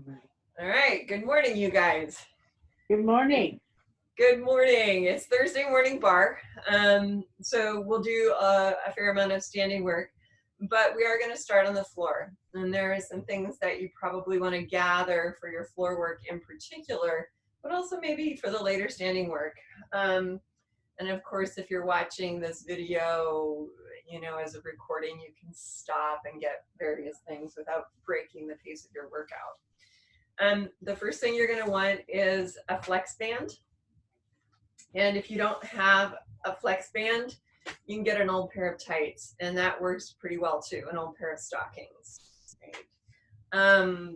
All right. Good morning, you guys. Good morning. Good morning. It's Thursday morning bar. So we'll do a fair amount of standing work, but we are going to start on the floor. And there are some things that you probably want to gather for your floor work in particular, but also maybe for the later standing work. And of course, if you're watching this video, as a recording, you can stop and get various things without breaking the pace of your workout. The first thing you're going to want is a flex band. And if you don't have a flex band, you can get an old pair of tights, and that works pretty well too, an old pair of stockings. Right.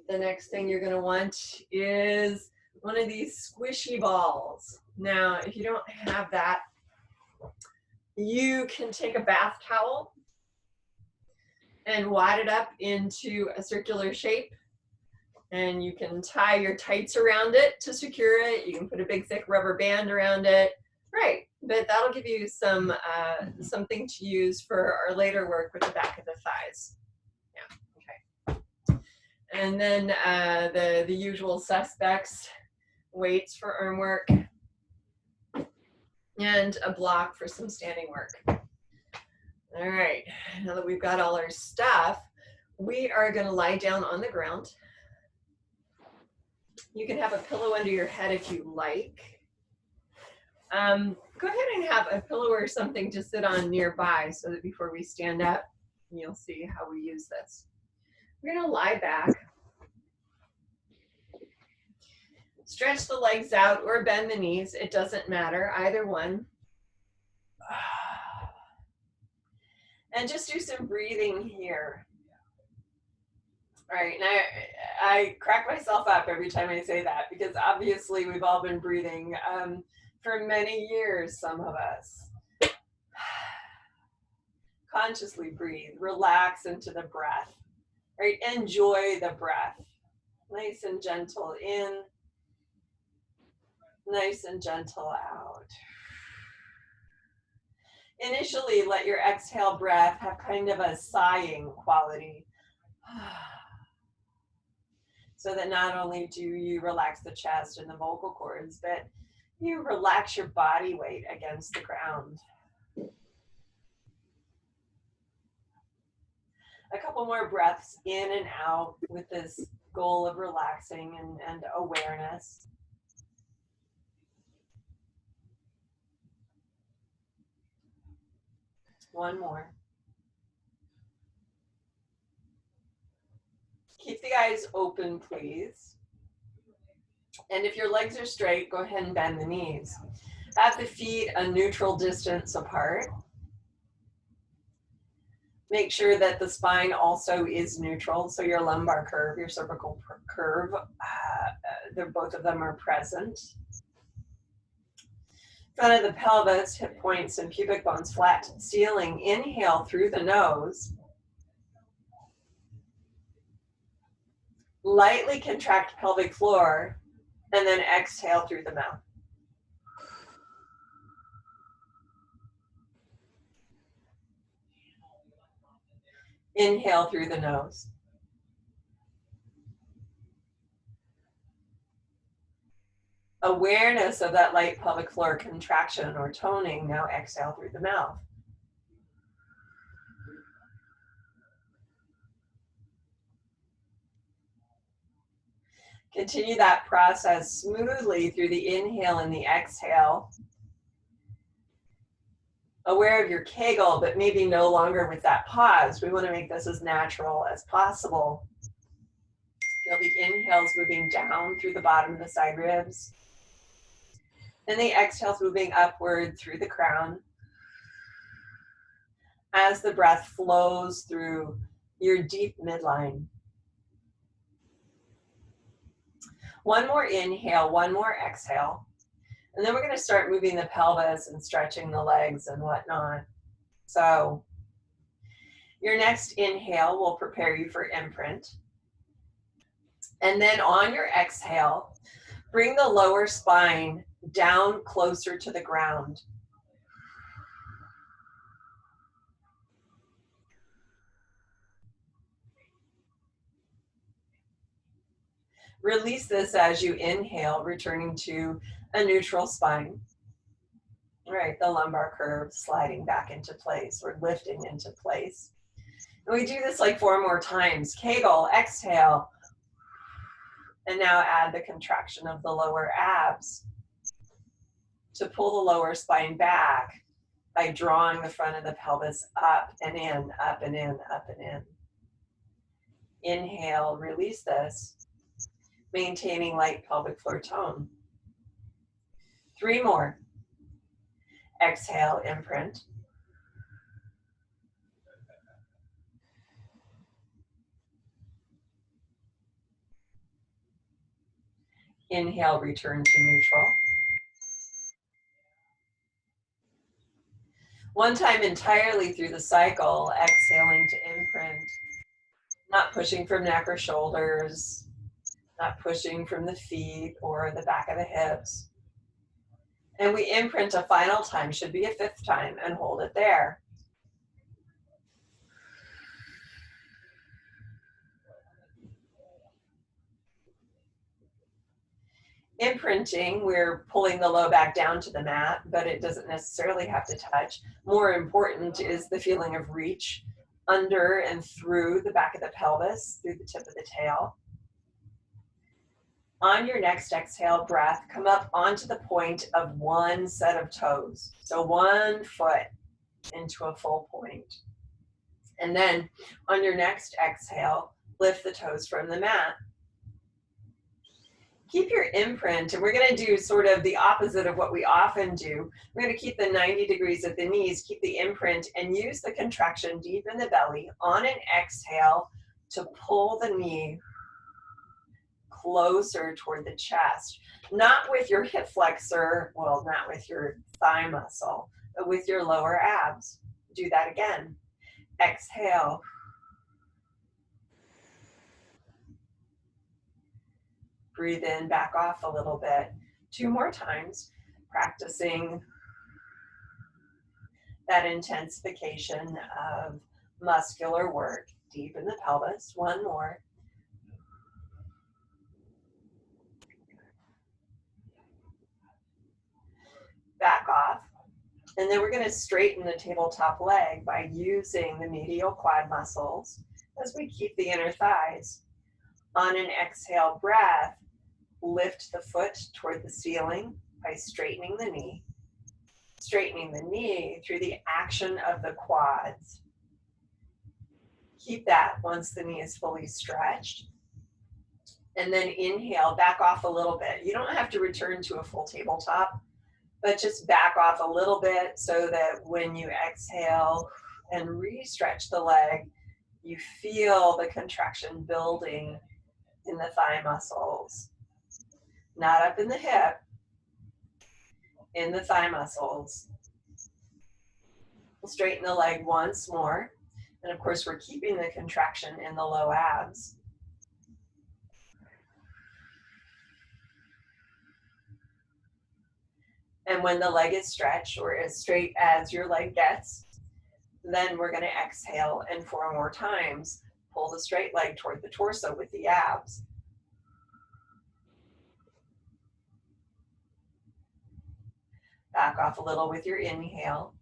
The next thing you're going to want is one of these squishy balls. Now, if you don't have that, you can take a bath towel and wad it up into a circular shape, and you can tie your tights around it to secure it. You can put a big thick rubber band around it. Right, but that'll give you something to use for our later work with the back of the thighs. Yeah, okay. And then the usual suspects, weights for arm work, and a block for some standing work. All right, now that we've got all our stuff, we are going to lie down on the ground. You can have a pillow under your head if you like. Go ahead and have a pillow or something to sit on nearby so that before we stand up, you'll see how we use this. We're going to lie back. Stretch the legs out or bend the knees. It doesn't matter, either one. And just do some breathing here. All right, and I crack myself up every time I say that because obviously we've all been breathing for many years, some of us. Consciously breathe, relax into the breath, right? Enjoy the breath. Nice and gentle in, nice and gentle out. Initially, let your exhale breath have kind of a sighing quality. So that not only do you relax the chest and the vocal cords, but you relax your body weight against the ground. A couple more breaths in and out with this goal of relaxing and awareness. One more. Keep the eyes open, please. And if your legs are straight, go ahead and bend the knees. Have the feet a neutral distance apart. Make sure that the spine also is neutral, so your lumbar curve, your cervical curve, both of them are present. Front of the pelvis, hip points, and pubic bones flat to the ceiling. Inhale through the nose. Lightly contract pelvic floor, and then exhale through the mouth. Inhale through the nose. Awareness of that light pelvic floor contraction or toning. Now exhale through the mouth. Continue that process smoothly through the inhale and the exhale. Aware of your Kegel, but maybe no longer with that pause. We want to make this as natural as possible. Feel the inhales moving down through the bottom of the side ribs. And the exhales moving upward through the crown. As the breath flows through your deep midline. One more inhale, one more exhale. And then we're going to start moving the pelvis and stretching the legs and whatnot. So your next inhale will prepare you for imprint. And then on your exhale, bring the lower spine down closer to the ground. Release this as you inhale, returning to a neutral spine. Right, the lumbar curve sliding back into place or lifting into place. And we do this like 4 more times. Kegel, exhale. And now add the contraction of the lower abs to pull the lower spine back by drawing the front of the pelvis up and in, up and in, up and in. Inhale, release this, maintaining light pelvic floor tone. 3 more. Exhale, imprint. Inhale, return to neutral. One time entirely through the cycle, exhaling to imprint. Not pushing from neck or shoulders, not pushing from the feet or the back of the hips. And we imprint a final time, should be a 5th time, and hold it there. Imprinting, we're pulling the low back down to the mat, but it doesn't necessarily have to touch. More important is the feeling of reach under and through the back of the pelvis, through the tip of the tail. On your next exhale breath, come up onto the point of one set of toes. So 1 foot into a full point. And then on your next exhale, lift the toes from the mat. Keep your imprint, and we're going to do sort of the opposite of what we often do. We're going to keep the 90 degrees at the knees, keep the imprint, and use the contraction deep in the belly on an exhale to pull the knee closer toward the chest. Not with your hip flexor, well, not with your thigh muscle, but with your lower abs. Do that again. Exhale. Breathe in, back off a little bit. 2 more times, practicing that intensification of muscular work deep in the pelvis. 1 more. Back off. And then we're going to straighten the tabletop leg by using the medial quad muscles as we keep the inner thighs. On an exhale breath, lift the foot toward the ceiling by straightening the knee. Straightening the knee through the action of the quads. Keep that once the knee is fully stretched. And then inhale, back off a little bit. You don't have to return to a full tabletop, but just back off a little bit so that when you exhale and re-stretch the leg, you feel the contraction building in the thigh muscles. Not up in the hip, in the thigh muscles. We'll straighten the leg once more. And of course, we're keeping the contraction in the low abs. And when the leg is stretched or as straight as your leg gets, then we're going to exhale and 4 more times. Pull the straight leg toward the torso with the abs. Back off a little with your inhale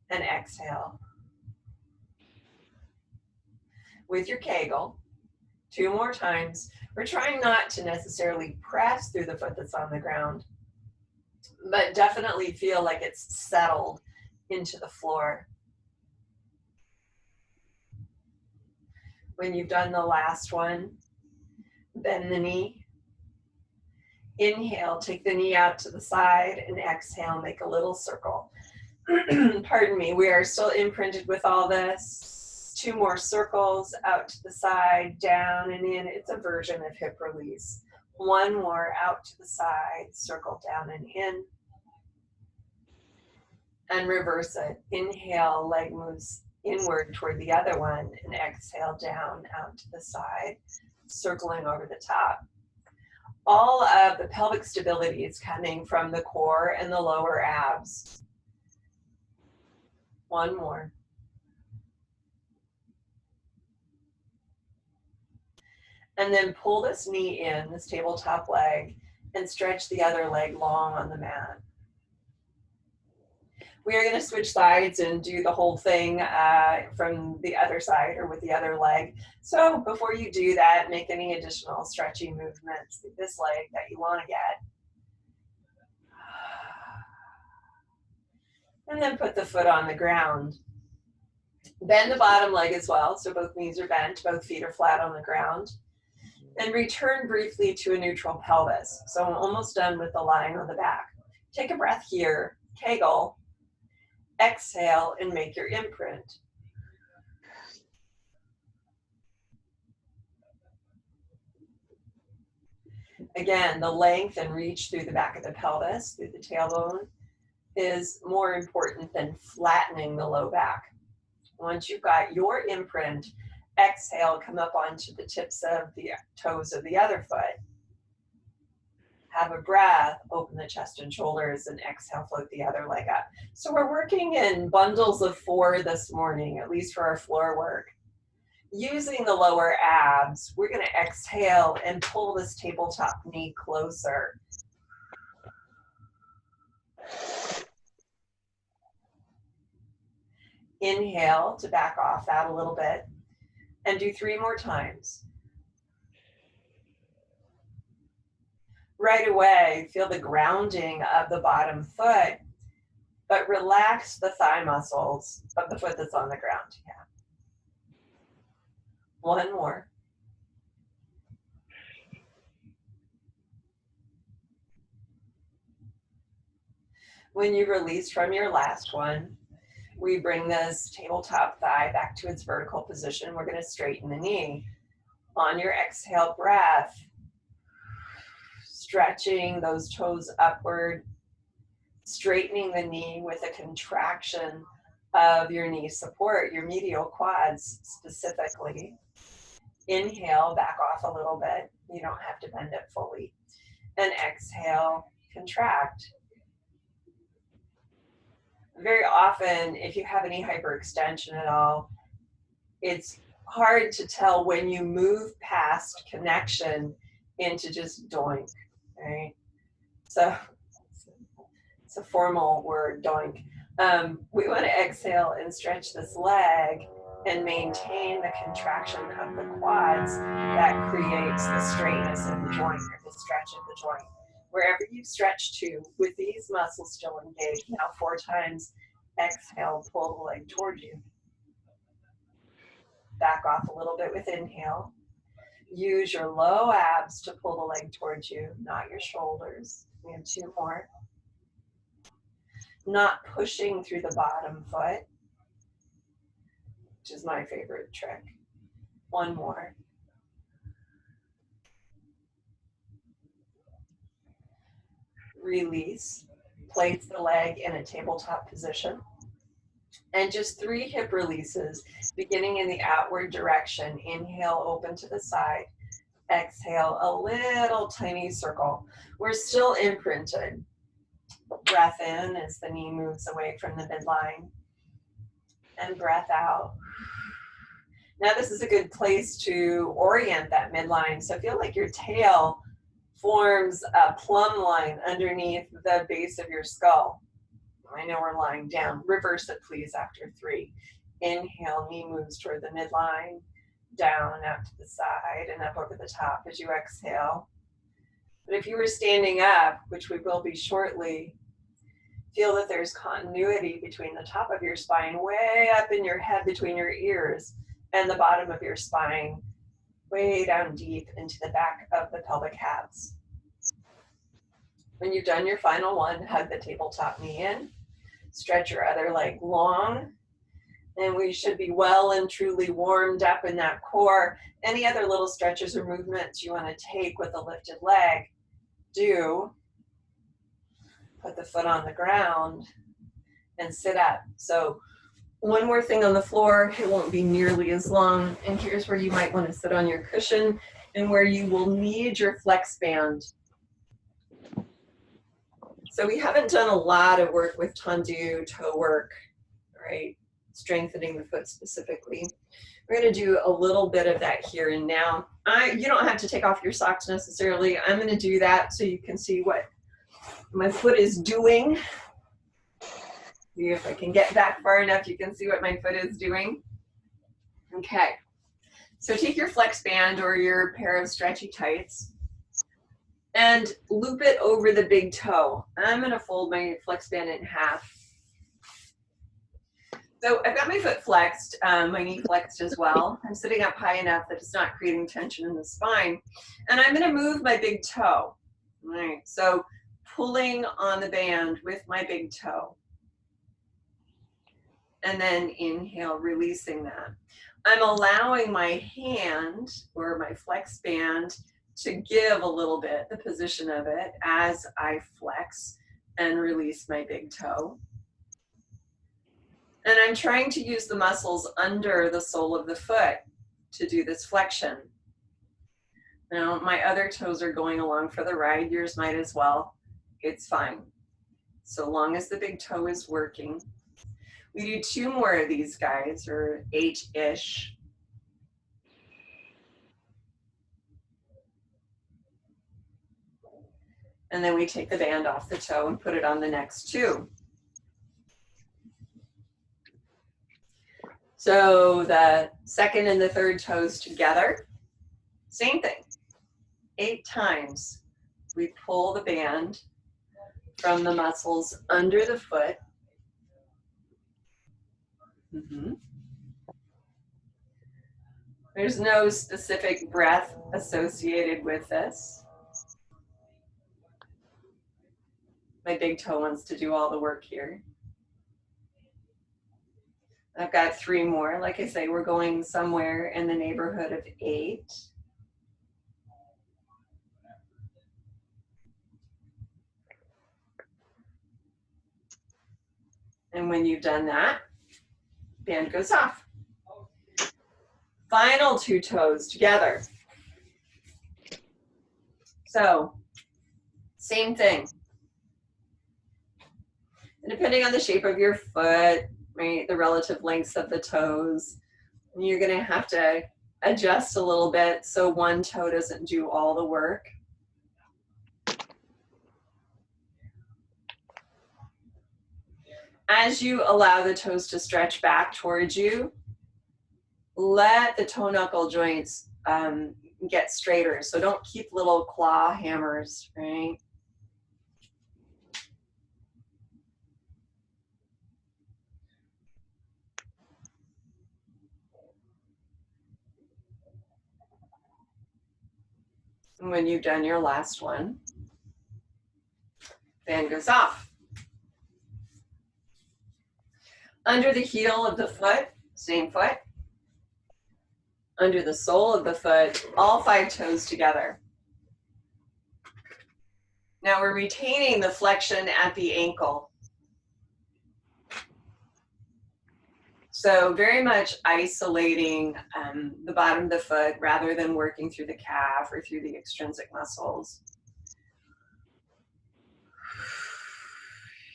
and exhale. With your Kegel, 2 more times. We're trying not to necessarily press through the foot that's on the ground, but definitely feel like it's settled into the floor. When you've done the last one, bend the knee. Inhale, take the knee out to the side, and exhale, make a little circle. Pardon me, we are still imprinted with all this. 2 more circles, out to the side, down and in. It's a version of hip release. 1 more, out to the side, circle down and in. And reverse it. Inhale, leg moves inward toward the other one, and exhale down, out to the side, circling over the top. All of the pelvic stability is coming from the core and the lower abs. 1 more. And then pull this knee in, this tabletop leg, and stretch the other leg long on the mat. We are going to switch sides and do the whole thing from the other side or with the other leg. So before you do that, make any additional stretching movements with this leg that you want to get. And then put the foot on the ground. Bend the bottom leg as well, so both knees are bent, both feet are flat on the ground. And return briefly to a neutral pelvis. So I'm almost done with the lying on the back. Take a breath here, Kegel. Exhale and make your imprint. Again, the length and reach through the back of the pelvis, through the tailbone, is more important than flattening the low back. Once you've got your imprint, exhale, come up onto the tips of the toes of the other foot. Have a breath, open the chest and shoulders, and exhale, float the other leg up. So we're working in bundles of 4 this morning, at least for our floor work. Using the lower abs, we're going to exhale and pull this tabletop knee closer. Inhale to back off that a little bit, and do 3 more times. Right away, feel the grounding of the bottom foot, but relax the thigh muscles of the foot that's on the ground. Yeah. 1 more. When you release from your last one, we bring this tabletop thigh back to its vertical position. We're going to straighten the knee. On your exhale breath, stretching those toes upward, straightening the knee with a contraction of your knee support, your medial quads specifically. Inhale, back off a little bit. You don't have to bend it fully. And exhale, contract. Very often, if you have any hyperextension at all, it's hard to tell when you move past connection into just doink, right? So it's a formal word, doink. We want to exhale and stretch this leg and maintain the contraction of the quads that creates the straightness of the joint or the stretch of the joint. Wherever you stretch to, with these muscles still engaged, now 4 times, exhale, pull the leg toward you. Back off a little bit with inhale. Use your low abs to pull the leg towards you, not your shoulders. We have 2 more. Not pushing through the bottom foot, which is my favorite trick. 1 more. Release. Place the leg in a tabletop position. And just 3 hip releases, beginning in the outward direction. Inhale, open to the side. Exhale, a little tiny circle. We're still imprinted. Breath in as the knee moves away from the midline. And breath out. Now this is a good place to orient that midline. So feel like your tail forms a plumb line underneath the base of your skull. I know we're lying down. Reverse it, please, after 3. Inhale, knee moves toward the midline, down, out to the side, and up over the top as you exhale. But if you were standing up, which we will be shortly, feel that there's continuity between the top of your spine, way up in your head between your ears, and the bottom of your spine, way down deep into the back of the pelvic halves. When you've done your final one, hug the tabletop knee in, stretch your other leg long, and we should be well and truly warmed up in that core. Any other little stretches or movements you want to take with a lifted leg, do. Put the foot on the ground and sit up. So one more thing on the floor, it won't be nearly as long, and here's where you might want to sit on your cushion and where you will need your flex band. So we haven't done a lot of work with tendu toe work, right? Strengthening the foot specifically. We're going to do a little bit of that here and now. You don't have to take off your socks necessarily. I'm going to do that so you can see what my foot is doing. See if I can get back far enough, you can see what my foot is doing. Okay, so take your flex band or your pair of stretchy tights and loop it over the big toe. I'm going to fold my flex band in half. So I've got my foot flexed, my knee flexed as well. I'm sitting up high enough that it's not creating tension in the spine. And I'm going to move my big toe. All right, so pulling on the band with my big toe. And then inhale, releasing that. I'm allowing my hand or my flex band to give a little bit, the position of it, as I flex and release my big toe. And I'm trying to use the muscles under the sole of the foot to do this flexion. Now, my other toes are going along for the ride. Yours might as well. It's fine. So long as the big toe is working. We do 2 more of these guys, or 8-ish. And then we take the band off the toe and put it on the next 2. So the second and the third toes together, same thing. 8 times we pull the band from the muscles under the foot. There's no specific breath associated with this. My big toe wants to do all the work here. I've got 3 more. Like I say, we're going somewhere in the neighborhood of 8. And when you've done that, band goes off. Final 2 toes together. So, same thing. And depending on the shape of your foot, right, the relative lengths of the toes, you're going to have to adjust a little bit so one toe doesn't do all the work. As you allow the toes to stretch back towards you, let the toe knuckle joints get straighter. So don't keep little claw hammers, right? And when you've done your last one, band goes off. Under the heel of the foot, same foot. Under the sole of the foot, all 5 toes together. Now we're retaining the flexion at the ankle. So very much isolating the bottom of the foot rather than working through the calf or through the extrinsic muscles.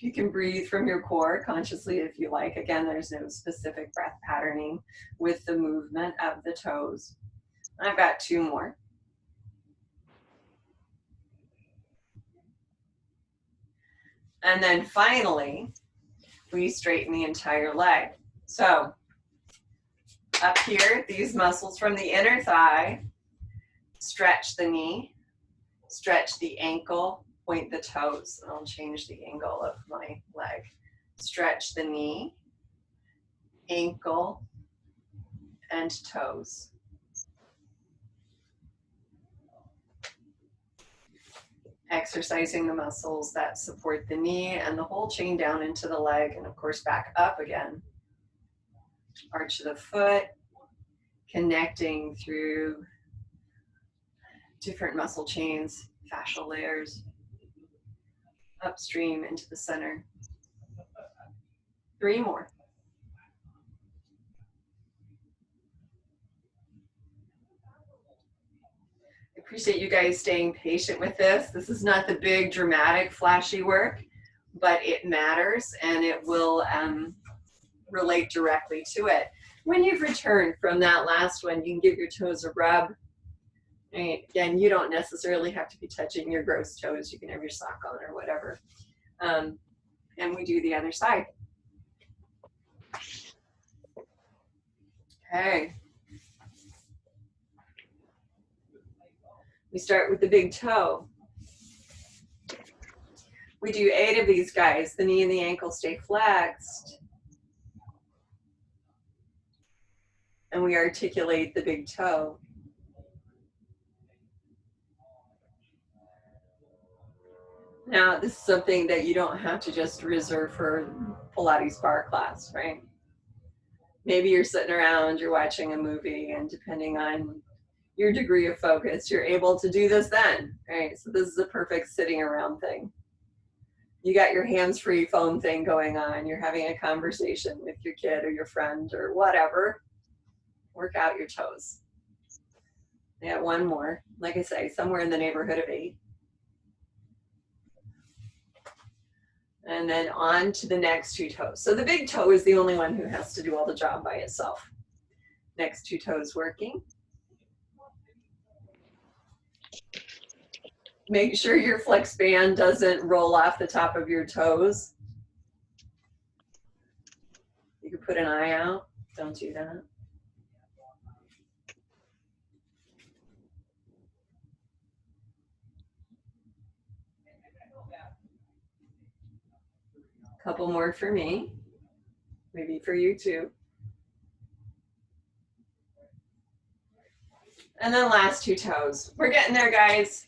You can breathe from your core consciously if you like. Again, there's no specific breath patterning with the movement of the toes. I've got 2 more. And then finally, we straighten the entire leg. So up here, these muscles from the inner thigh, stretch the knee, stretch the ankle, point the toes. And I'll change the angle of my leg. Stretch the knee, ankle, and toes. Exercising the muscles that support the knee and the whole chain down into the leg, and of course back up again. Arch of the foot, connecting through different muscle chains, fascial layers, upstream into the center. 3 more. I appreciate you guys staying patient with this. This is not the big, dramatic, flashy work, but it matters and it will relate directly to it. When you've returned from that last one, you can give your toes a rub. Right? Again, you don't necessarily have to be touching your gross toes. You can have your sock on or whatever. And we do the other side. Okay. We start with the big toe. We do 8 of these guys. The knee and the ankle stay flexed. And we articulate the big toe. Now, this is something that you don't have to just reserve for Pilates bar class, right? Maybe you're sitting around, you're watching a movie, and depending on your degree of focus, you're able to do this then, right? So this is a perfect sitting around thing. You got your hands-free phone thing going on, you're having a conversation with your kid or your friend or whatever. Work out your toes. Yeah, one more. Like I say, somewhere in the neighborhood of 8. And then on to the next 2 toes. So the big toe is the only one who has to do all the job by itself. Next 2 toes working. Make sure your flex band doesn't roll off the top of your toes. You can put an eye out. Don't do that. Couple more for me. Maybe for you too. And then last 2 toes. We're getting there, guys.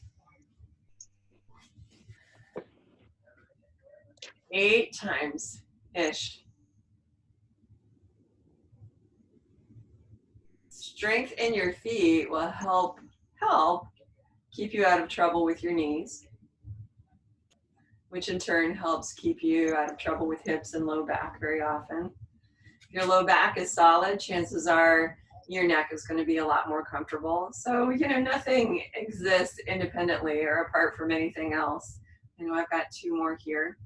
8 times-ish. Strength in your feet will help keep you out of trouble with your knees, which in turn helps keep you out of trouble with hips and low back very often. If your low back is solid, chances are your neck is going to be a lot more comfortable. So, you know, nothing exists independently or apart from anything else. I know I've got 2 more here.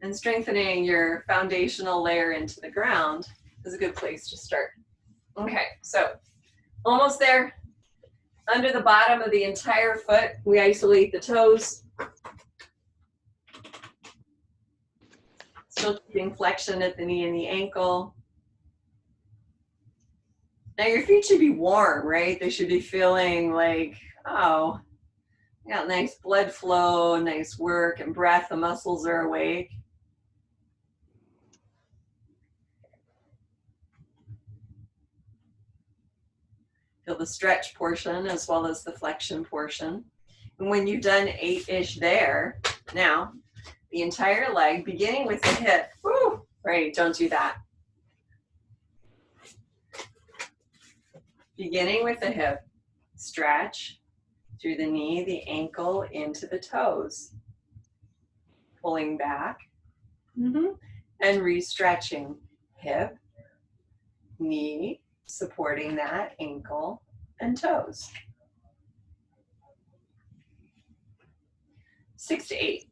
And strengthening your foundational layer into the ground is a good place to start. Okay, so almost there. Under the bottom of the entire foot, we isolate the toes. Still keeping flexion at the knee and the ankle. Now your feet should be warm, right? They should be feeling like, oh, got nice blood flow, nice work and breath. The muscles are awake. Feel the stretch portion as well as the flexion portion. And when you've done 8-ish there, now the entire leg, beginning with the hip, woo, right, don't do that. Beginning with the hip, stretch through the knee, the ankle, into the toes. Pulling back, and re-stretching. Hip, knee, supporting that, ankle, and toes. 6 to 8.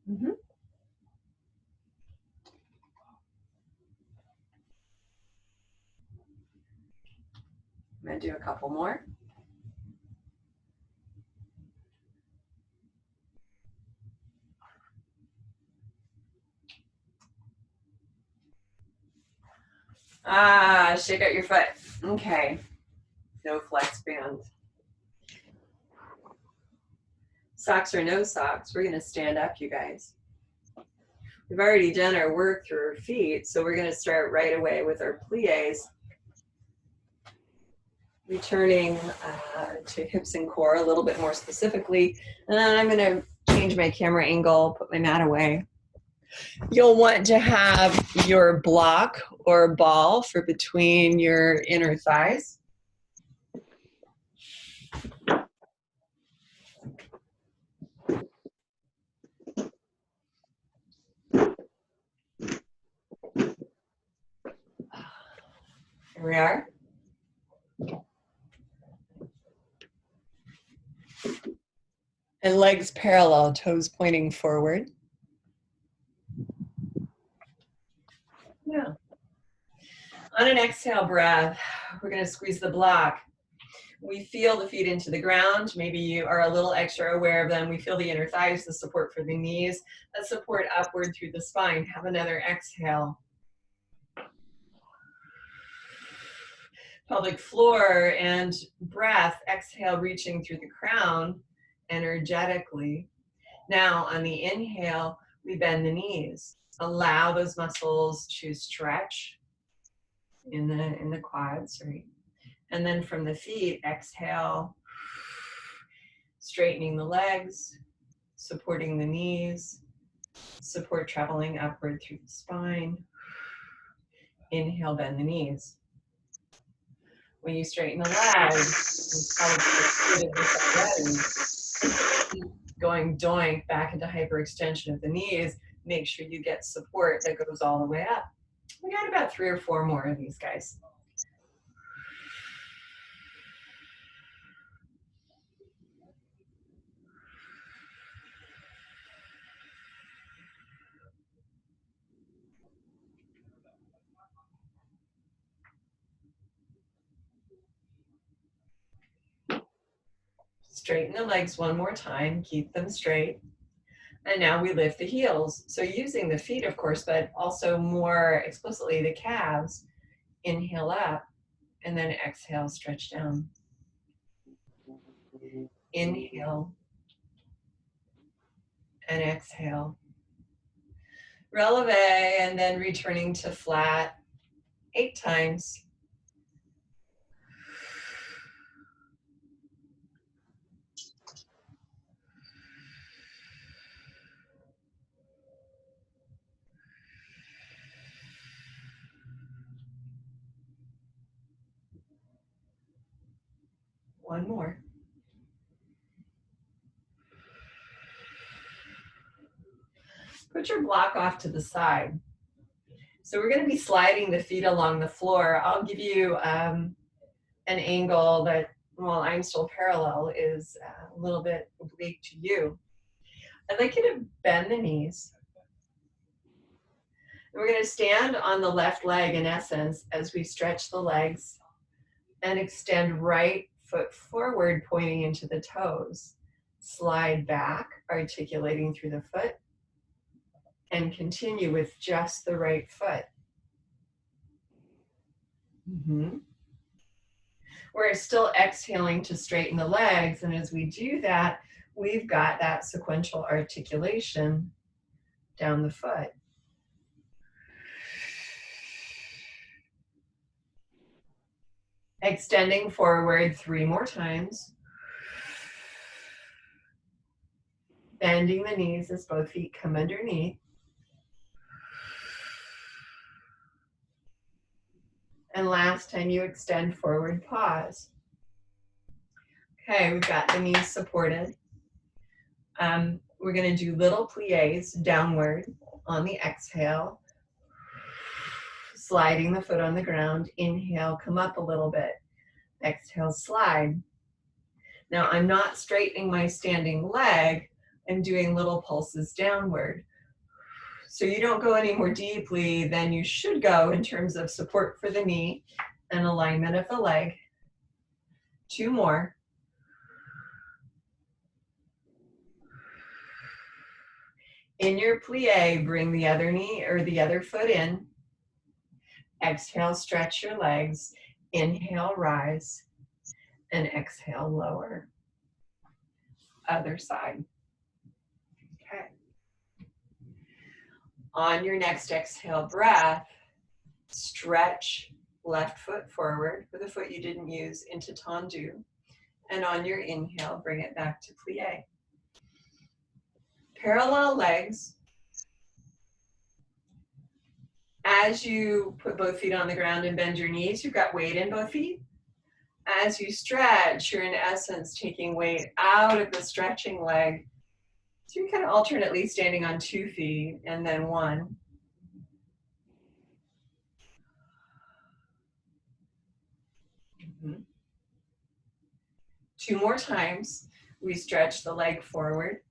I'm going to do a couple more. Shake out your foot. Okay. No flex band. Socks or no socks, we're going to stand up, you guys. We've already done our work through our feet, so we're going to start right away with our plies. Returning to hips and core a little bit more specifically. And then I'm going to change my camera angle, put my mat away. You'll want to have your block or ball for between your inner thighs. Here we are. And legs parallel, toes pointing forward. Yeah. On an exhale breath, we're going to squeeze the block. We feel the feet into the ground. Maybe you are a little extra aware of them. We feel the inner thighs, the support for the knees, the support upward through the spine. Have another exhale. Pelvic floor and breath. Exhale, reaching through the crown energetically. Now on the inhale, we bend the knees. Allow those muscles to stretch in the quads, right? And then from the feet, exhale, straightening the legs, supporting the knees, support traveling upward through the spine. Inhale, bend the knees. When you straighten the legs, going doink back into hyperextension of the knees, make sure you get support that goes all the way up. We got about 3 or 4 more of these guys. Straighten the legs one more time, keep them straight. And now we lift the heels. So using the feet, of course, but also more explicitly the calves. Inhale up, and then exhale, stretch down. Inhale, and exhale. Releve, and then returning to flat 8 times. One more. Put your block off to the side. So we're going to be sliding the feet along the floor. I'll give you an angle that, while I'm still parallel, is a little bit oblique to you. I'd like you to bend the knees. And we're going to stand on the left leg, in essence, as we stretch the legs and extend right foot forward, pointing into the toes. Slide back, articulating through the foot, and continue with just the right foot. We're still exhaling to straighten the legs, and as we do that, we've got that sequential articulation down the foot. Extending forward 3 more times. Bending the knees as both feet come underneath. And last time you extend forward, pause. Okay, we've got the knees supported. We're going to do little pliés downward on the exhale. Sliding the foot on the ground. Inhale, come up a little bit. Exhale, slide. Now I'm not straightening my standing leg. I'm doing little pulses downward. So you don't go any more deeply than you should go in terms of support for the knee and alignment of the leg. 2 more. In your plie, bring the other knee or the other foot in. Exhale, stretch your legs. Inhale, rise. And exhale, lower. Other side. Okay. On your next exhale breath, stretch left foot forward for the foot you didn't use into tendu. And on your inhale, bring it back to plie. Parallel legs. As you put both feet on the ground and bend your knees, you've got weight in both feet. As you stretch, you're in essence taking weight out of the stretching leg. So you're kind of alternately standing on 2 feet and then 1. Mm-hmm. 2 more times. We stretch the leg forward.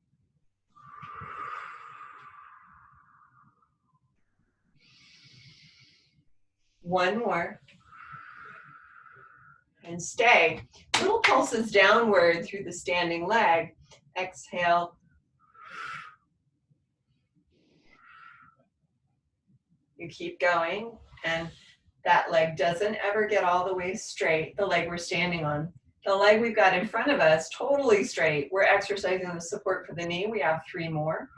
One more. And stay. Little pulses downward through the standing leg. Exhale. You keep going, and that leg doesn't ever get all the way straight, the leg we're standing on. The leg we've got in front of us, totally straight. We're exercising the support for the knee. We have 3 more.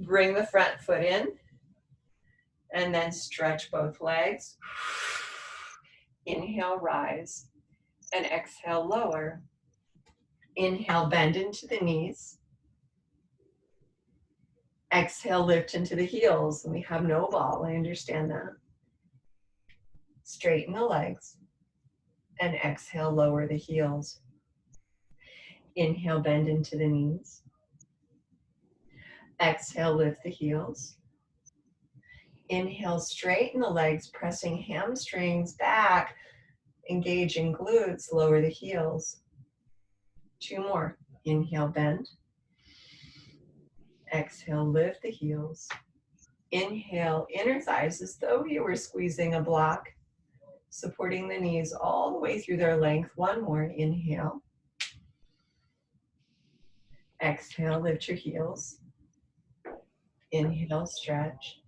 Bring the front foot in, and then stretch both legs. Inhale, rise, and exhale, lower. Inhale, bend into the knees. Exhale, lift into the heels. And we have no ball, I understand that. Straighten the legs. And exhale, lower the heels. Inhale, bend into the knees. Exhale, lift the heels. Inhale, straighten the legs, pressing hamstrings back, engaging glutes, lower the heels. 2 more. Inhale, bend. Exhale, lift the heels. Inhale, inner thighs as though you were squeezing a block, supporting the knees all the way through their length. 1 more. Inhale. Exhale, lift your heels. Inhale, stretch.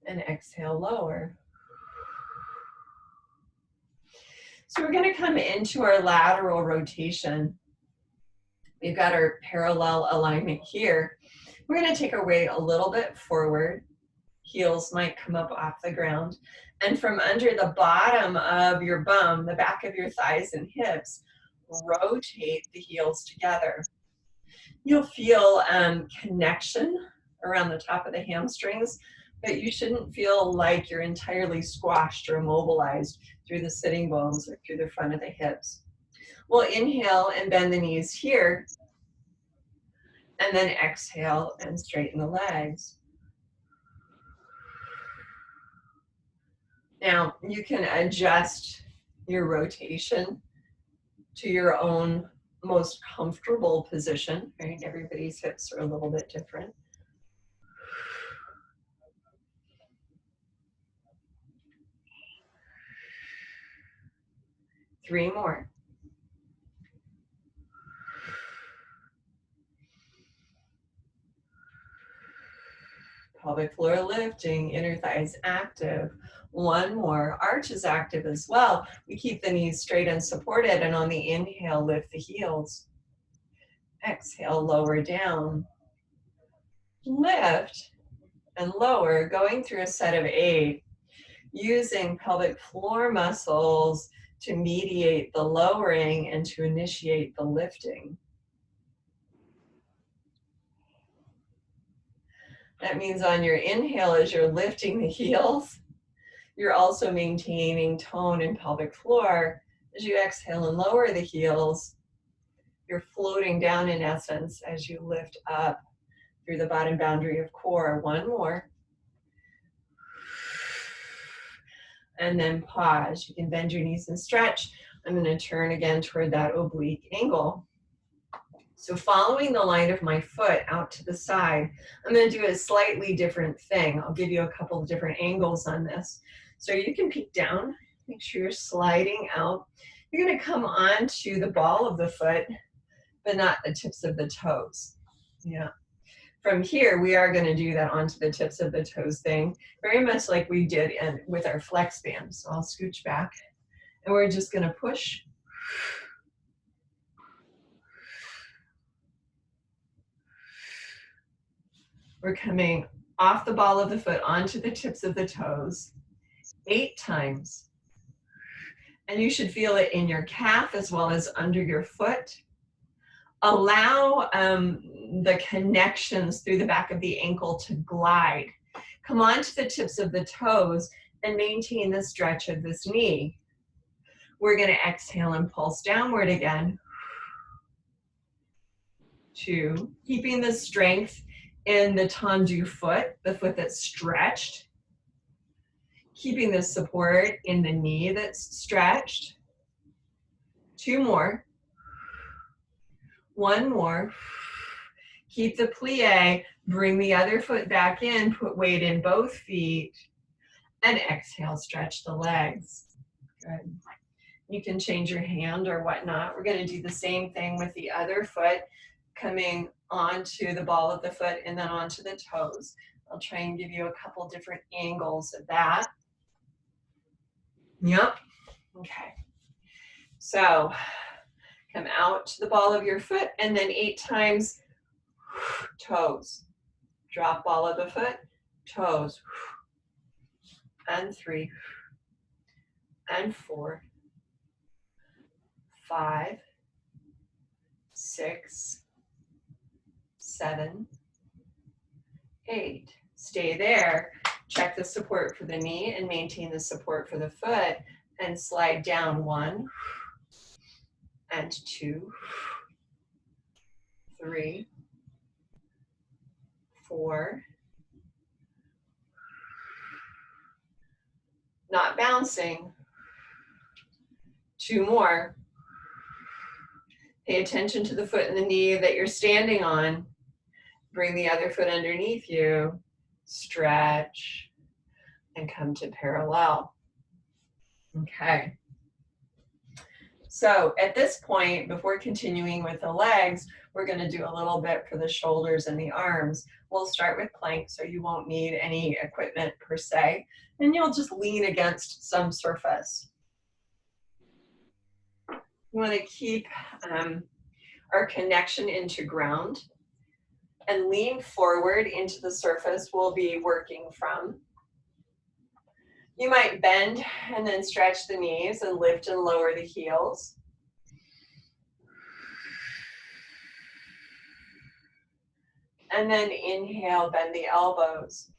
And exhale, lower. So we're going to come into our lateral rotation. We've got our parallel alignment here. We're going to take our weight a little bit forward. Heels might come up off the ground. And from under the bottom of your bum, the back of your thighs and hips, rotate the heels together. You'll feel connection around the top of the hamstrings, but you shouldn't feel like you're entirely squashed or immobilized through the sitting bones or through the front of the hips. We'll inhale and bend the knees here, and then exhale and straighten the legs. Now, you can adjust your rotation to your own most comfortable position, right? Everybody's hips are a little bit different. Three more. Pelvic floor lifting, inner thighs active. 1 more. Arch is active as well. We keep the knees straight and supported, and on the inhale, lift the heels. Exhale, lower down. Lift and lower, going through a set of 8, using pelvic floor muscles to mediate the lowering and to initiate the lifting. That means on your inhale, as you're lifting the heels, you're also maintaining tone in pelvic floor. As you exhale and lower the heels, you're floating down in essence as you lift up through the bottom boundary of core. 1 more. And then pause. You can bend your knees and stretch. I'm going to turn again toward that oblique angle. So following the line of my foot out to the side, I'm going to do a slightly different thing. I'll give you a couple of different angles on this. So you can peek down, make sure you're sliding out. You're going to come onto the ball of the foot, but not the tips of the toes. Yeah. From here, we are going to do that onto the tips of the toes thing, very much like we did with our flex band. So I'll scooch back, and we're just going to push. We're coming off the ball of the foot onto the tips of the toes 8 times. And you should feel it in your calf as well as under your foot. Allow the connections through the back of the ankle to glide. Come onto the tips of the toes and maintain the stretch of this knee. We're going to exhale and pulse downward again. 2, keeping the strength in the tendu foot, the foot that's stretched. Keeping the support in the knee that's stretched. 2 more. 1 more. Keep the plie, bring the other foot back in, put weight in both feet, and exhale, stretch the legs. Good. You can change your hand or whatnot. We're going to do the same thing with the other foot, coming onto the ball of the foot and then onto the toes. I'll try and give you a couple different angles of that. Yep. Okay. So come out to the ball of your foot and then 8 times toes. Drop ball of the foot, toes. And 3. And 4. 5. 6. 7. 8. Stay there. Check the support for the knee and maintain the support for the foot and slide down 1 and 2, 3, 4. Not bouncing. 2 more. Pay attention to the foot and the knee that you're standing on. Bring the other foot underneath you. Stretch and come to parallel. Okay. So at this point, before continuing with the legs, we're going to do a little bit for the shoulders and the arms. We'll start with plank, so you won't need any equipment per se, and you'll just lean against some surface. We want to keep our connection into ground and lean forward into the surface we'll be working from. You might bend and then stretch the knees and lift and lower the heels. And then inhale, bend the elbows.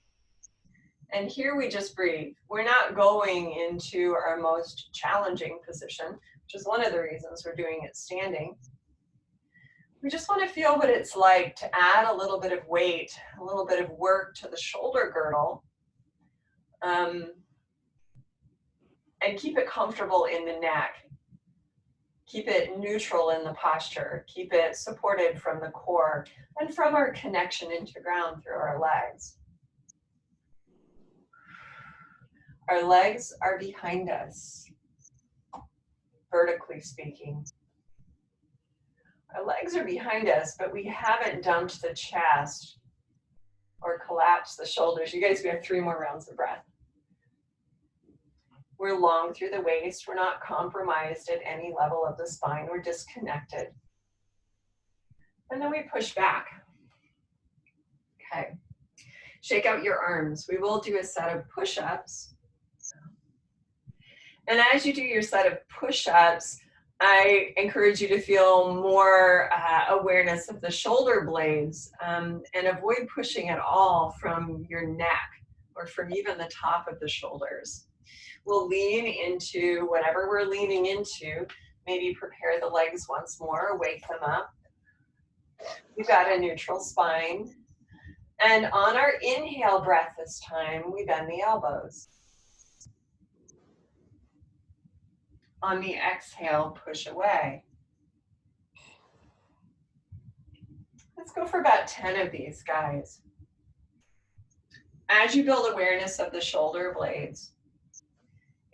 And here we just breathe. We're not going into our most challenging position, which is one of the reasons we're doing it standing. We just want to feel what it's like to add a little bit of weight, a little bit of work to the shoulder girdle, and keep it comfortable in the neck. Keep it neutral in the posture. Keep it supported from the core and from our connection into ground through our legs. Our legs are behind us, vertically speaking. Our legs are behind us, but we haven't dumped the chest or collapsed the shoulders. You guys, we have 3 more rounds of breath. We're long through the waist. We're not compromised at any level of the spine. We're disconnected. And then we push back. Okay. Shake out your arms. We will do a set of push-ups. And as you do your set of push-ups, I encourage you to feel more awareness of the shoulder blades and avoid pushing at all from your neck or from even the top of the shoulders. We'll lean into whatever we're leaning into. Maybe prepare the legs once more, wake them up. We've got a neutral spine. And on our inhale breath this time, we bend the elbows. On the exhale, push away. Let's go for about 10 of these, guys. As you build awareness of the shoulder blades,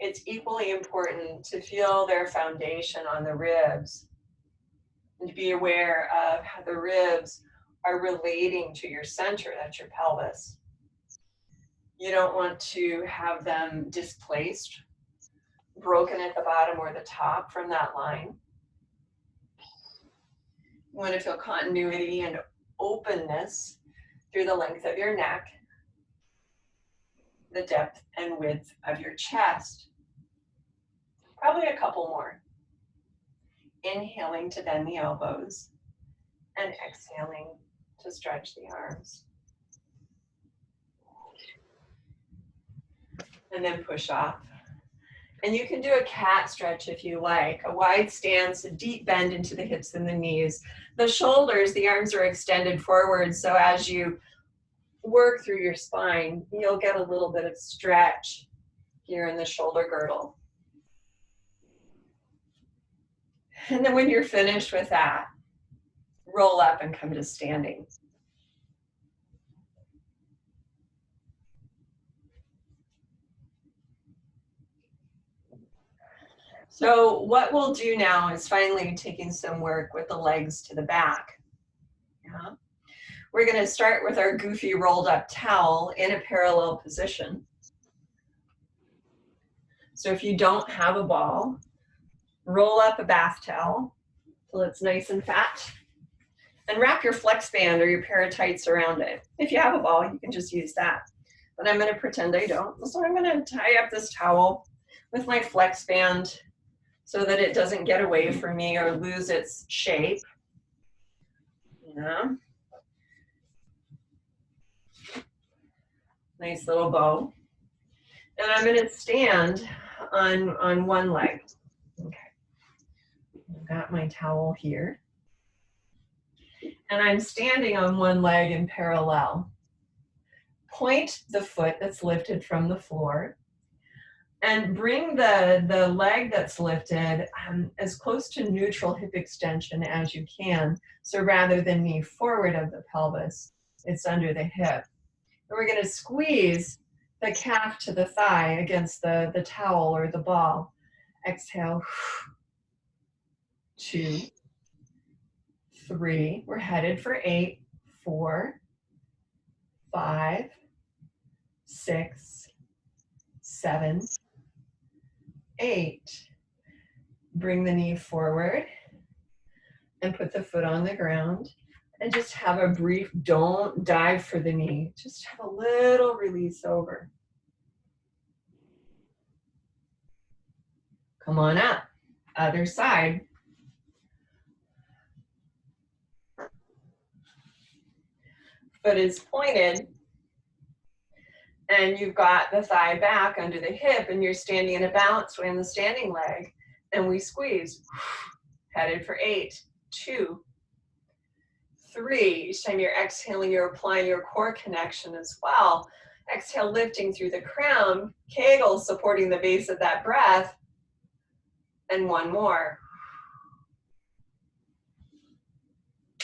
it's equally important to feel their foundation on the ribs and to be aware of how the ribs are relating to your center, that's your pelvis. You don't want to have them displaced, broken at the bottom or the top from that line. You want to feel continuity and openness through the length of your neck, the depth and width of your chest. Probably a couple more. Inhaling to bend the elbows and exhaling to stretch the arms. And then push off. And you can do a cat stretch if you like, a wide stance, a deep bend into the hips and the knees. The shoulders, the arms are extended forward, so as you work through your spine, you'll get a little bit of stretch here in the shoulder girdle. And then when you're finished with that, roll up and come to standing. So what we'll do now is finally taking some work with the legs to the back. Yeah. We're going to start with our goofy rolled up towel in a parallel position. So if you don't have a ball, roll up a bath towel till it's nice and fat and wrap your flex band or your pair of tights around it. If you have a ball, you can just use that. But I'm going to pretend I don't. So I'm going to tie up this towel with my flex band so that it doesn't get away from me or lose its shape. Yeah. Nice little bow. And I'm going to stand on one leg. Okay. I've got my towel here. And I'm standing on one leg in parallel. Point the foot that's lifted from the floor and bring the leg that's lifted as close to neutral hip extension as you can. So rather than knee forward of the pelvis, it's under the hip. And we're going to squeeze the calf to the thigh against the towel or the ball. Exhale. 2, 3. We're headed for 8, 4, 5, 6, 7, 8. Bring the knee forward and put the foot on the ground and just have a brief, don't dive for the knee, just have a little release over. Come on up, other side. Foot is pointed and you've got the thigh back under the hip and you're standing in a balance way on the standing leg and we squeeze. Headed for 8, 2, 3. Each time you're exhaling, you're applying your core connection as well. Exhale, lifting through the crown, Kegel supporting the base of that breath. And one more.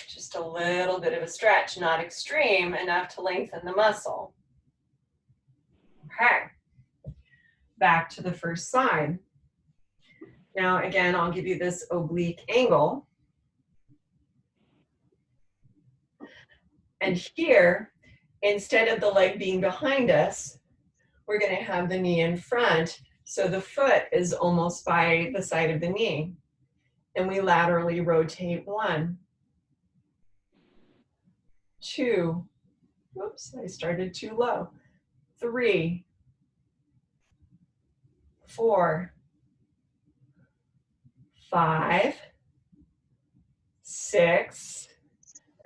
Just a little bit of a stretch, not extreme, enough to lengthen the muscle. Okay. Back to the first side. Now, again, I'll give you this oblique angle. And here, instead of the leg being behind us, we're going to have the knee in front. So the foot is almost by the side of the knee. And we laterally rotate 1, 2, whoops, I started too low. 3, 4, 5, 6,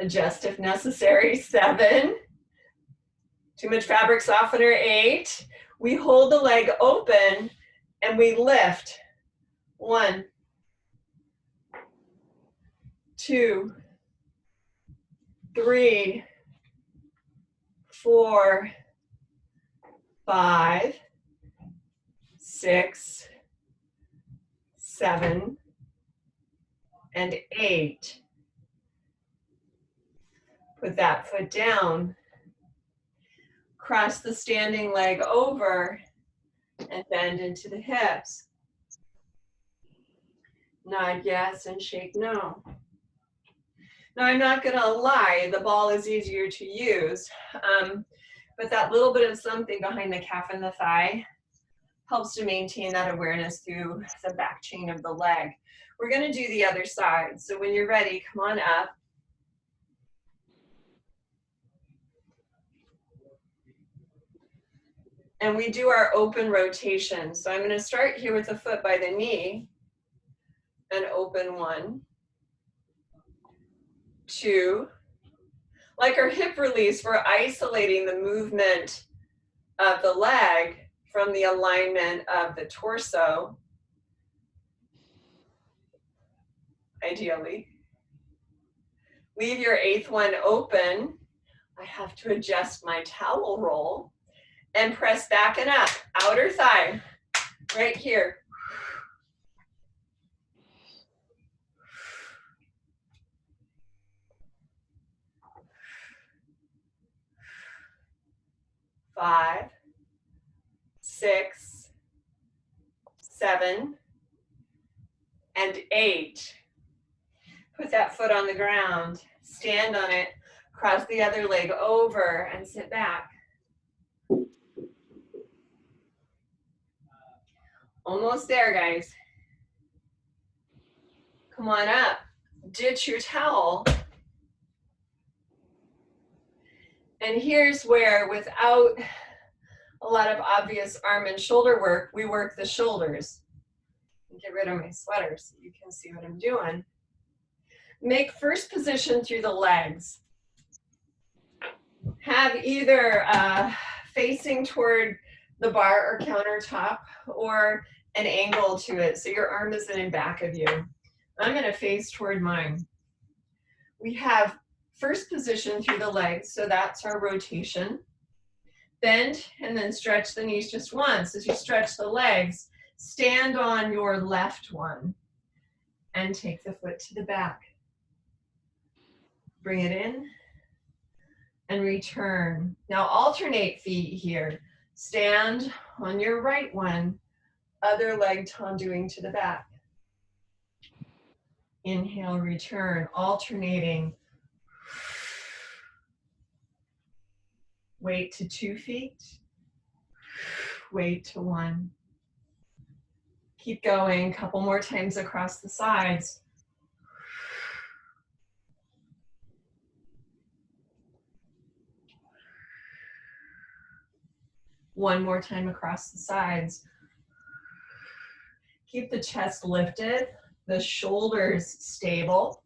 adjust if necessary, 7, too much fabric softener, 8. We hold the leg open and we lift. 1, 2, 3, 4, 5, 6, 7, and 8. Put that foot down. Cross the standing leg over and bend into the hips. Nod yes and shake no. Now I'm not going to lie, the ball is easier to use, but that little bit of something behind the calf and the thigh helps to maintain that awareness through the back chain of the leg. We're going to do the other side. So when you're ready, come on up. And we do our open rotation. So I'm going to start here with the foot by the knee and open 1, 2. Like our hip release, we're isolating the movement of the leg from the alignment of the torso, ideally. Leave your 8th one open. I have to adjust my towel roll and press back and up, outer thigh. right here. Five, 6, 7, and 8. Put that foot on the ground, stand on it, cross the other leg over and sit back. Almost there, guys. Come on up. Ditch your towel. And here's where, without a lot of obvious arm and shoulder work, we work the shoulders. Get rid of my sweater so you can see what I'm doing. Make first position through the legs. Have either facing toward the bar or countertop or an angle to it so your arm isn't in back of you. I'm going to face toward mine. We have first position through the legs, so that's our rotation. Bend and then stretch the knees just once. As you stretch the legs, stand on your left one and take the foot to the back. Bring it in and return. Now alternate feet here. Stand on your right one, other leg tenduing to the back. Inhale, return, alternating. Weight to 2 feet, weight to 1. Keep going, couple more times across the sides. One more time across the sides. Keep the chest lifted, the shoulders stable.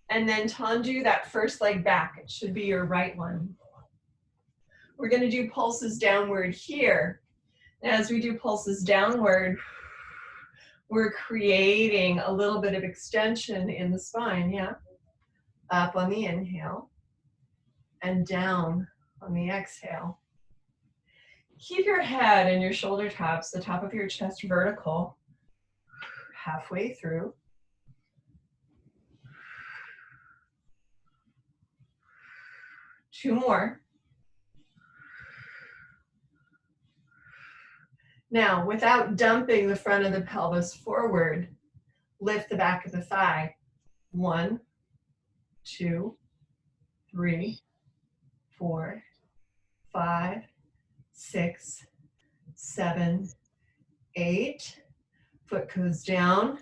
And then tendu that first leg back. It should be your right one. We're going to do pulses downward here. As we do pulses downward, we're creating a little bit of extension in the spine, yeah? Up on the inhale and down on the exhale. Keep your head and your shoulder taps, the top of your chest vertical, halfway through. Two more. Now, without dumping the front of the pelvis forward, lift the back of the thigh. 1, 2, 3, 4, 5, 6, 7, 8. Foot goes down,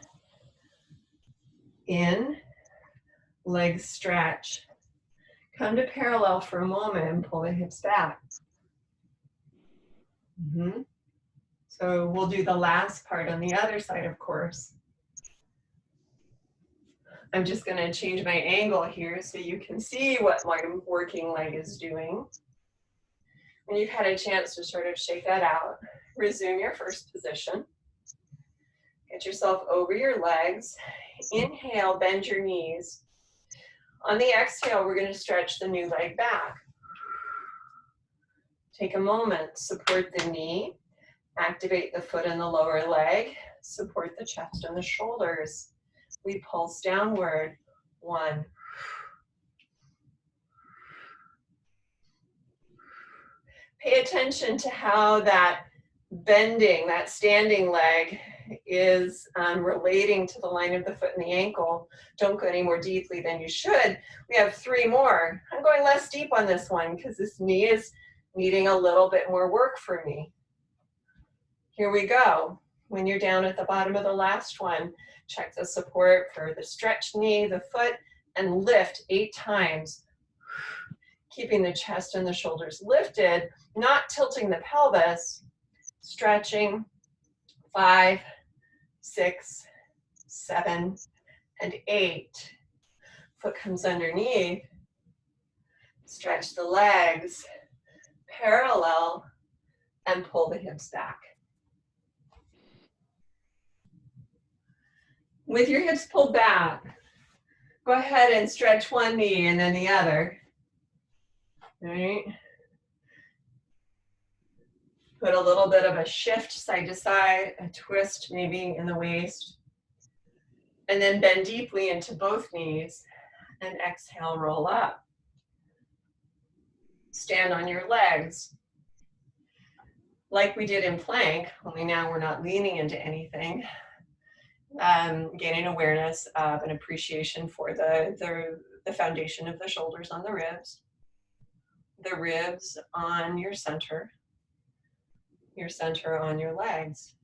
in, legs stretch. Come to parallel for a moment and pull the hips back. So we'll do the last part on the other side, of course. I'm just going to change my angle here so you can see what my working leg is doing. When you've had a chance to sort of shake that out, resume your first position. Get yourself over your legs. Inhale, bend your knees. On the exhale, we're going to stretch the new leg back. Take a moment, support the knee, activate the foot and the lower leg, support the chest and the shoulders. We pulse downward. 1. Pay attention to how that bending, that standing leg is relating to the line of the foot and the ankle. Don't go any more deeply than you should. We have 3 more. I'm going less deep on this one because this knee is needing a little bit more work for me. Here we go. When you're down at the bottom of the last one, check the support for the stretched knee, the foot, and lift 8 times. Keeping the chest and the shoulders lifted, not tilting the pelvis, stretching. 5, 6, 7, and 8. Foot comes underneath. Stretch the legs, parallel, and pull the hips back. With your hips pulled back, go ahead and stretch one knee and then the other. All right. Put a little bit of a shift side to side, a twist maybe in the waist. And then bend deeply into both knees and exhale, roll up. Stand on your legs. Like we did in plank, only now we're not leaning into anything. Gaining awareness of an appreciation for the foundation of the shoulders on the ribs on your center on your legs.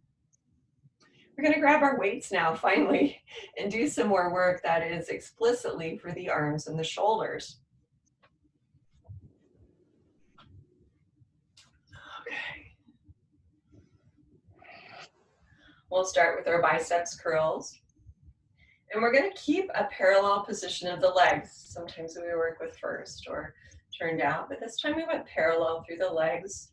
We're going to grab our weights now, finally, and do some more work that is explicitly for the arms and the shoulders. Okay. We'll start with our biceps curls. And we're going to keep a parallel position of the legs. Sometimes we work with first or turned out, but this time we went parallel through the legs.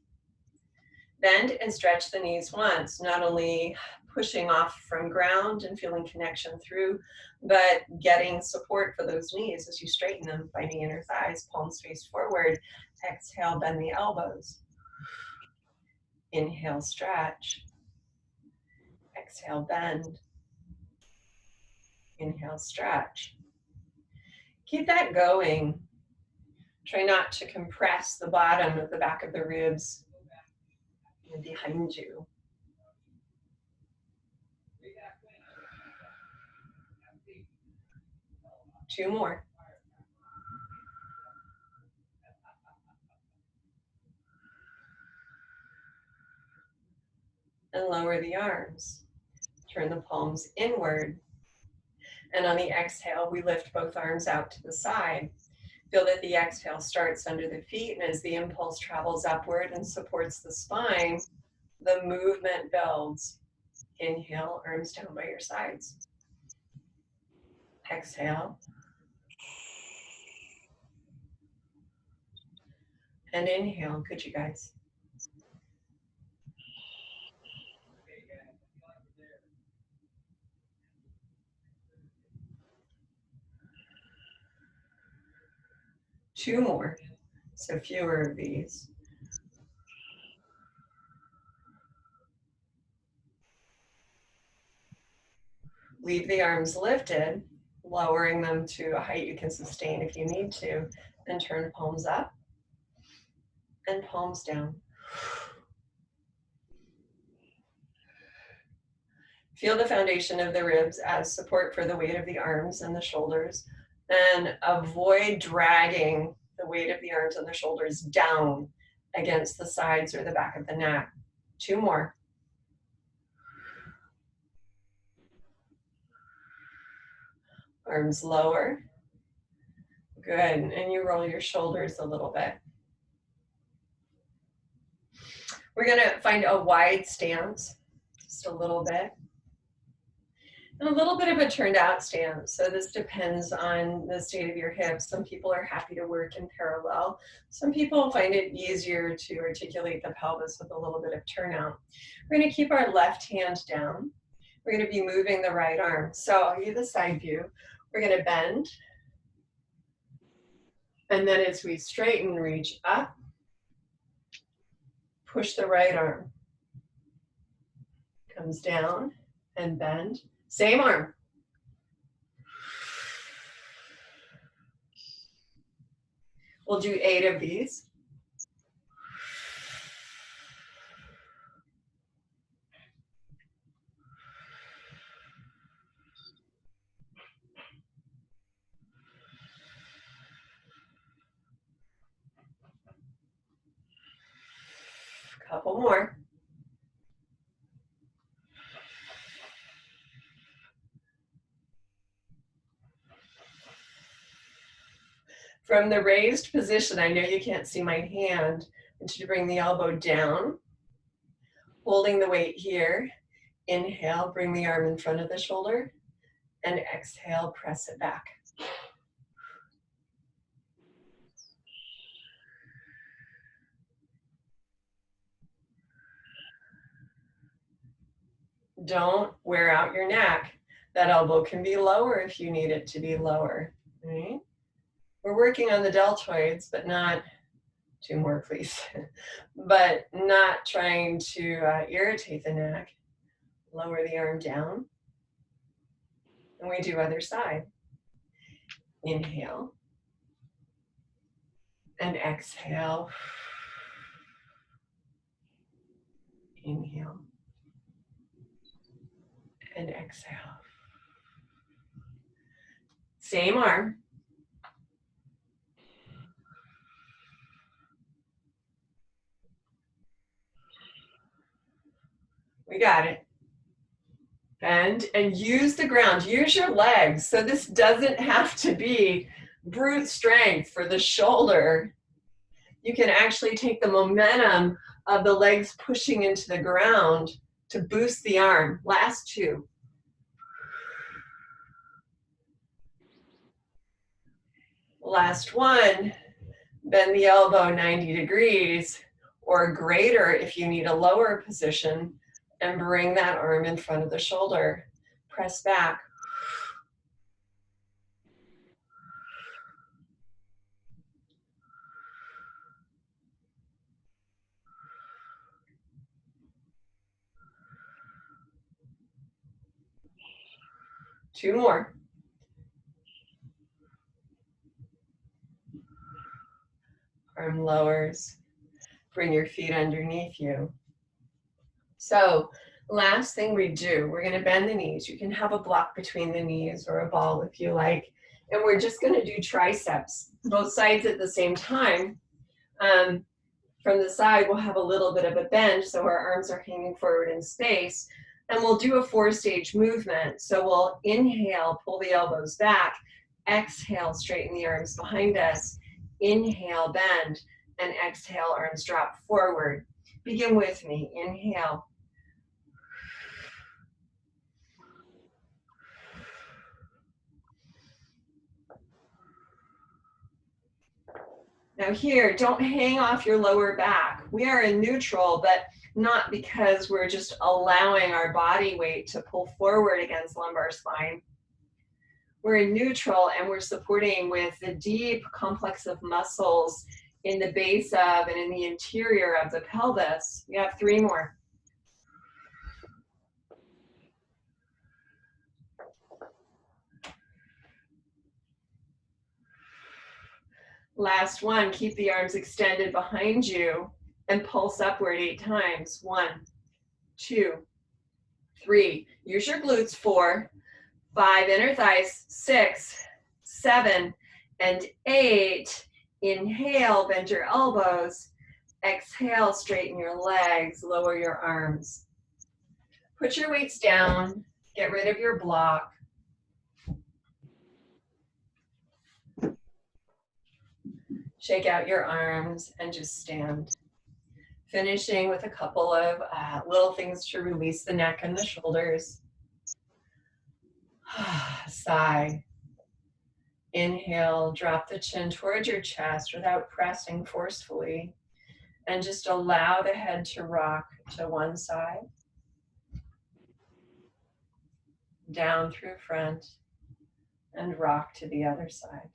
Bend and stretch the knees once, not only pushing off from ground and feeling connection through, but getting support for those knees as you straighten them by the inner thighs, palms face forward. Exhale, bend the elbows. Inhale, stretch. Exhale, bend. Inhale, stretch. Keep that going. Try not to compress the bottom of the back of the ribs and behind you. Two more. And lower the arms. Turn the palms inward. And on the exhale, we lift both arms out to the side. Feel that the exhale starts under the feet, and as the impulse travels upward and supports the spine, the movement builds. Inhale, arms down by your sides. Exhale. And inhale. Good, you guys. Two more, so fewer of these. Leave the arms lifted, lowering them to a height you can sustain if you need to, and turn palms up and palms down. Feel the foundation of the ribs as support for the weight of the arms and the shoulders, and avoid dragging the weight of the arms and the shoulders down against the sides or the back of the neck. Two more. Arms lower. Good, and you roll your shoulders a little bit. We're gonna find a wide stance, just a little bit. And a little bit of a turned out stance. So this depends on the state of your hips. Some people are happy to work in parallel. Some people find it easier to articulate the pelvis with a little bit of turnout. We're going to keep our left hand down. We're going to be moving the right arm. So I'll give you the side view. We're going to bend. And then as we straighten, reach up. Push the right arm. Comes down and bend. Same arm. We'll do 8 of these. Couple more. From the raised position, I know you can't see my hand, and to bring the elbow down, holding the weight here. Inhale, bring the arm in front of the shoulder, and exhale, press it back. Don't wear out your neck. That elbow can be lower if you need it to be lower, right? We're working on the deltoids, but not 2 more, please. But not trying to irritate the neck. Lower the arm down. And we do other side. Inhale. And exhale. Inhale. And exhale. Same arm. We got it. Bend and use the ground. Use your legs. So this doesn't have to be brute strength for the shoulder. You can actually take the momentum of the legs pushing into the ground to boost the arm. Last 2. Last 1. Bend the elbow 90 degrees or greater if you need a lower position, and bring that arm in front of the shoulder. Press back. Two more. Arm lowers. Bring your feet underneath you. So last thing we do, we're going to bend the knees. You can have a block between the knees or a ball if you like. And we're just going to do triceps, both sides at the same time. From the side, we'll have a little bit of a bend, so our arms are hanging forward in space. And we'll do a 4-stage movement. So we'll inhale, pull the elbows back. Exhale, straighten the arms behind us. Inhale, bend. And exhale, arms drop forward. Begin with me. Inhale. Now here, don't hang off your lower back. We are in neutral, but not because we're just allowing our body weight to pull forward against lumbar spine. We're in neutral and we're supporting with the deep complex of muscles in the base of and in the interior of the pelvis. We have 3 more. Last 1, keep the arms extended behind you and pulse upward 8 times. 1, 2, 3. Use your glutes. 4, 5, inner thighs. 6, 7, and 8. Inhale, bend your elbows. Exhale, straighten your legs, lower your arms. Put your weights down, get rid of your block. Shake out your arms and just stand. Finishing with a couple of little things to release the neck and the shoulders. Sigh. Inhale, drop the chin towards your chest without pressing forcefully. And just allow the head to rock to one side. Down through front. And rock to the other side.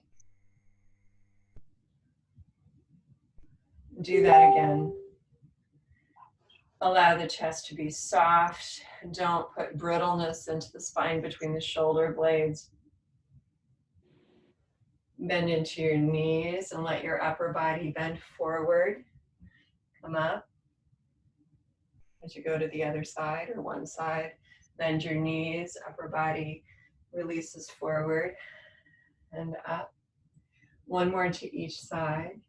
Do that again. Allow the chest to be soft. Don't put brittleness into the spine between the shoulder blades. Bend into your knees and let your upper body bend forward. Come up. As you go to the other side or one side, bend your knees, upper body releases forward and up. 1 more to each side.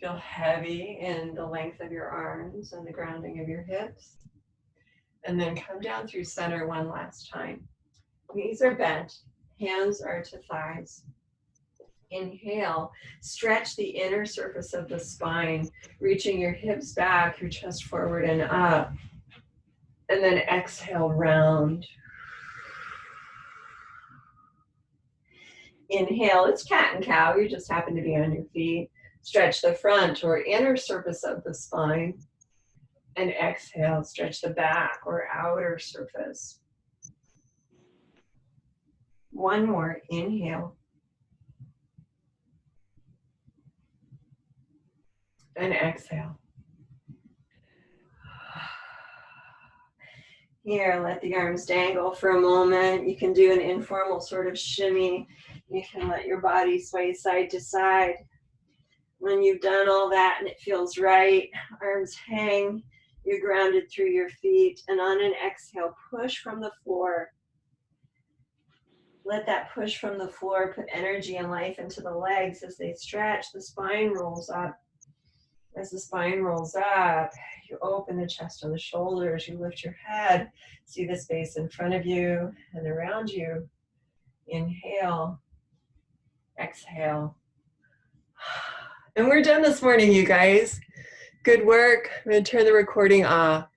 Feel heavy in the length of your arms and the grounding of your hips. And then come down through center 1 last time. Knees are bent, hands are to thighs. Inhale, stretch the inner surface of the spine, reaching your hips back, your chest forward and up. And then exhale, round. Inhale, it's cat and cow, you just happen to be on your feet. Stretch the front or inner surface of the spine. And exhale, stretch the back or outer surface. 1 more, inhale. And exhale. Here, let the arms dangle for a moment. You can do an informal sort of shimmy. You can let your body sway side to side. When you've done all that and it feels right, arms hang, you're grounded through your feet, and on an exhale, push from the floor. Let that push from the floor put energy and life into the legs as they stretch. The spine rolls up. As the spine rolls up, you open the chest and the shoulders, you lift your head, see the space in front of you and around you. Inhale, exhale. And we're done this morning, you guys. Good work. I'm going to turn the recording off.